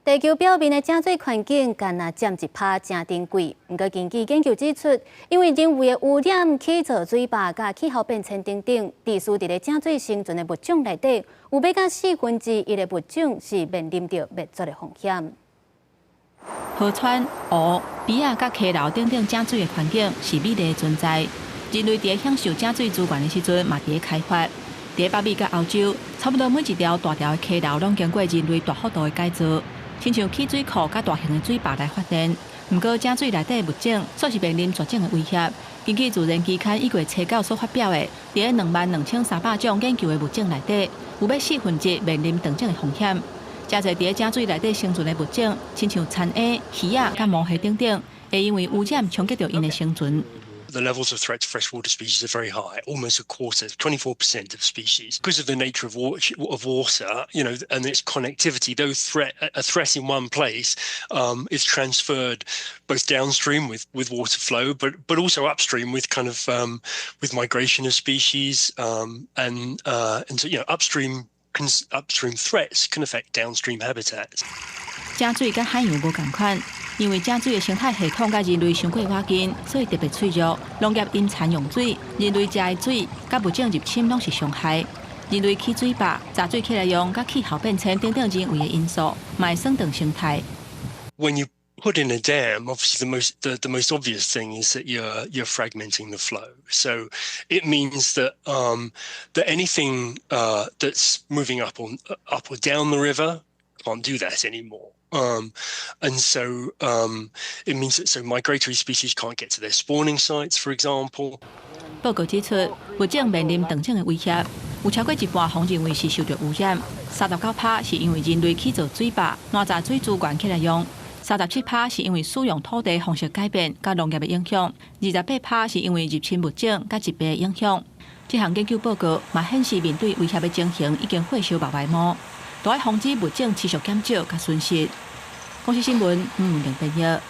地球表面的正水环境，干那占1%真珍贵。不过，根据研究指出，因为人为的污染、起造水坝、甲气候变迁等等，致使伫咧正水生存的物种内底，有要到1/4的物种是面临着灭绝的风险。河川、湖、池仔、甲溪流等等正水的环境是美丽的存在。人类伫享受正水资源的时阵，嘛伫开发。伫北美甲欧洲，差不多每一条大条的溪流拢经过人类大幅度的改造，亲像起水库甲大型的水坝来发电。不过，正水内底的物种算是面临绝种的威胁。根据自然期刊1月初9所发表的，伫22300种研究的物种内底，有要1/4面临断种的风险。真侪伫正水内底生存的物种，亲像田鸭、鱼仔、甲毛蟹等等，会因为污染冲击到因的生存。The levels of threat to freshwater species are very high, almost a quarter, 24% of species. Because of the nature of water, and its connectivity, a threat in one place is transferred both downstream with water flow, but also upstream with with migration of species, and so upstream threats can affect downstream habitats. 正水甲海洋无共款，因为正水的生态系统甲人类相过瓦近，所以特别脆弱。农业因产用水，人类食的水，甲物种入侵拢是伤害。人类起水坝、炸水起来用，甲气候变迁等等人为的因素，嘛会损断生态。When you put in a dam, obviously the most obvious thing is that you're fragmenting the flow. So it means that that anything that's moving up or down the river can't do that anymore. And so it means that migratory species can't get to their spawning sites, for example. 报告指出，物种面临断种的威胁，有超过一半方认为是受到污染，39%是因为人类起造水坝、烂炸水资源起来用，37%是因为使用土地方式改变甲农业的影响，28%是因为入侵物种甲疾病的影响。这项研究报告嘛显示，面对威胁的情形已经火烧目白毛。都要防止物种持续减少甲损失。公司新闻，林编译。